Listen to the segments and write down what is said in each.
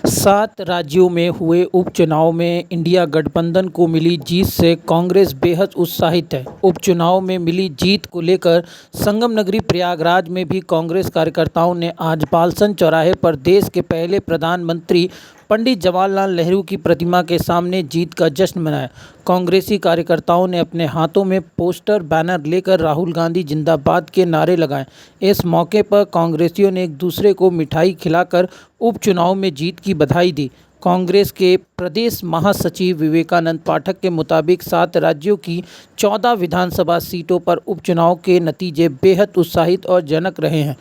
7 राज्यों में हुए उपचुनाव में इंडिया गठबंधन को मिली जीत से कांग्रेस बेहद उत्साहित है। उपचुनाव में मिली जीत को लेकर संगम नगरी प्रयागराज में भी कांग्रेस कार्यकर्ताओं ने आज बालसन चौराहे पर देश के पहले प्रधानमंत्री पंडित जवाहरलाल नेहरू की प्रतिमा के सामने जीत का जश्न मनाया। कांग्रेसी कार्यकर्ताओं ने अपने हाथों में पोस्टर बैनर लेकर राहुल गांधी जिंदाबाद के नारे लगाए। इस मौके पर कांग्रेसियों ने एक दूसरे को मिठाई खिलाकर उपचुनाव में जीत की बधाई दी। कांग्रेस के प्रदेश महासचिव विवेकानंद पाठक के मुताबिक 7 राज्यों की 14 विधानसभा सीटों पर उपचुनाव के नतीजे बेहद उत्साहित और जनक रहे हैं।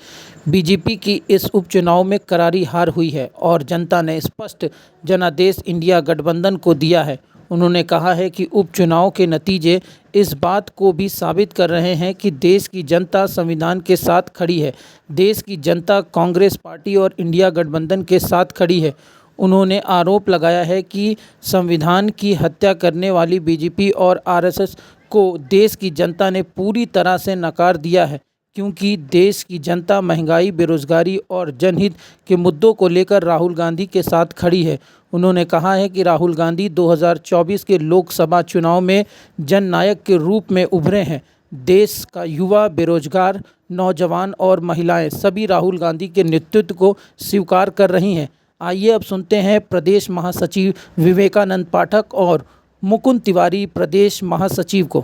बीजेपी की इस उपचुनाव में करारी हार हुई है और जनता ने स्पष्ट जनादेश इंडिया गठबंधन को दिया है। उन्होंने कहा है कि उपचुनाव के नतीजे इस बात को भी साबित कर रहे हैं कि देश की जनता संविधान के साथ खड़ी है। देश की जनता कांग्रेस पार्टी और इंडिया गठबंधन के साथ खड़ी है। उन्होंने आरोप लगाया है कि संविधान की हत्या करने वाली बीजेपी और आरएसएस को देश की जनता ने पूरी तरह से नकार दिया है, क्योंकि देश की जनता महंगाई, बेरोजगारी और जनहित के मुद्दों को लेकर राहुल गांधी के साथ खड़ी है। उन्होंने कहा है कि राहुल गांधी 2024 के लोकसभा चुनाव में जननायक के रूप में उभरे हैं। देश का युवा, बेरोजगार, नौजवान और महिलाएं सभी राहुल गांधी के नेतृत्व को स्वीकार कर रही हैं। आइए अब सुनते हैं प्रदेश महासचिव विवेकानंद पाठक और मुकुंद तिवारी प्रदेश महासचिव को।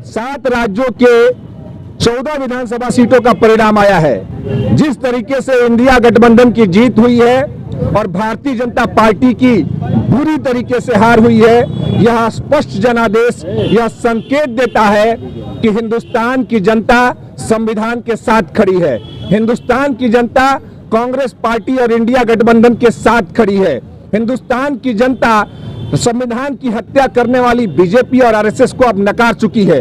7 राज्यों के 14 विधानसभा सीटों का परिणाम आया है। जिस तरीके से इंडिया गठबंधन की जीत हुई है और भारतीय जनता पार्टी की बुरी तरीके से हार हुई है, यह स्पष्ट जनादेश, यह संकेत देता है कि हिंदुस्तान की जनता संविधान के साथ खड़ी है। हिंदुस्तान की जनता कांग्रेस पार्टी और इंडिया गठबंधन के साथ खड़ी है। हिंदुस्तान की जनता संविधान की हत्या करने वाली बीजेपी और आरएसएस को अब नकार चुकी है।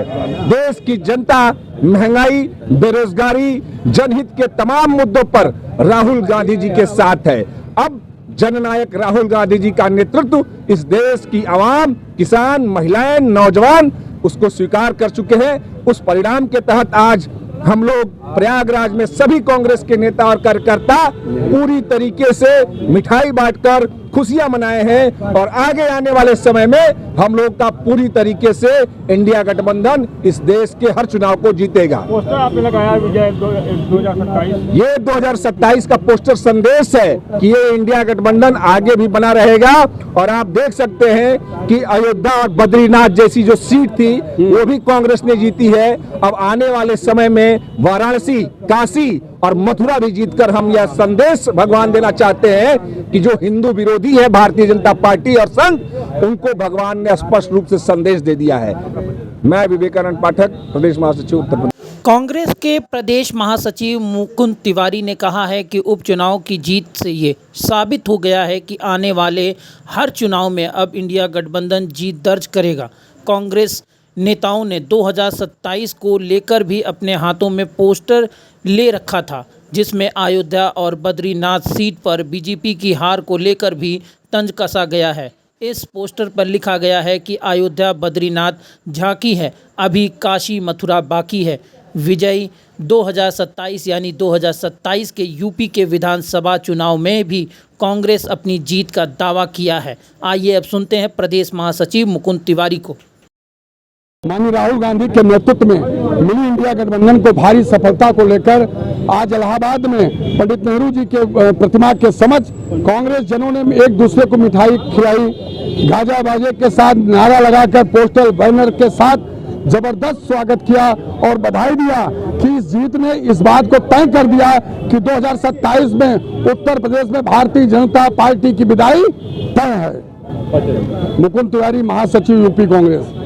देश की जनता महंगाई, बेरोजगारी, जनहित के तमाम मुद्दों पर राहुल गांधी जी के साथ है। अब जननायक राहुल गांधी जी का नेतृत्व इस देश की आवाम, किसान, महिलाएं, नौजवान उसको स्वीकार कर चुके हैं। उस परिणाम के तहत आज हम लोग प्रयागराज में सभी कांग्रेस के नेता और कार्यकर्ता पूरी तरीके से मिठाई बांटकर खुशियां मनाए हैं और आगे आने वाले समय में हम लोग का पूरी तरीके से इंडिया गठबंधन इस देश के हर चुनाव को जीतेगा। पोस्टर आपने लगाया विजय 2027, ये 2027 का पोस्टर संदेश है कि ये इंडिया गठबंधन आगे भी बना रहेगा। और आप देख सकते हैं कि अयोध्या और बद्रीनाथ जैसी जो सीट थी वो भी कांग्रेस ने जीती है। अब आने वाले समय में वाराणसी, काशी और मथुरा भी जीतकर हम यह संदेश भगवान देना चाहते हैं कि जो हिंदू विरोधी है भारतीय जनता पार्टी और संघ, उनको भगवान ने स्पष्ट रूप से संदेश दे दिया है। मैं विवेकानंद पाठक, प्रदेश महासचिव उत्तर प्रदेश। कांग्रेस के प्रदेश महासचिव मुकुंद तिवारी ने कहा है कि उपचुनाव की जीत से ये साबित हो गया है कि आने वाले हर चुनाव में अब इंडिया गठबंधन जीत दर्ज करेगा। कांग्रेस नेताओं ने 2027 को लेकर भी अपने हाथों में पोस्टर ले रखा था, जिसमें अयोध्या और बद्रीनाथ सीट पर बीजेपी की हार को लेकर भी तंज कसा गया है। इस पोस्टर पर लिखा गया है कि अयोध्या बद्रीनाथ झांकी है, अभी काशी मथुरा बाकी है। विजयी 2027 यानी 2027 के यूपी के विधानसभा चुनाव में भी कांग्रेस अपनी जीत का दावा किया है। आइए अब सुनते हैं प्रदेश महासचिव मुकुंद तिवारी को। माननीय राहुल गांधी के नेतृत्व में मिली इंडिया गठबंधन को भारी सफलता को लेकर आज इलाहाबाद में पंडित नेहरू जी के प्रतिमा के समक्ष कांग्रेस जनों ने एक दूसरे को मिठाई खिलाई, गाजा बाजे के साथ नारा लगाकर पोस्टर बैनर के साथ जबरदस्त स्वागत किया और बधाई दिया कि इस जीत ने इस बात को तय कर दिया कि 2027 में उत्तर प्रदेश में भारतीय जनता पार्टी की विदाई तय है। मुकुंद तिवारी, महासचिव यूपी कांग्रेस।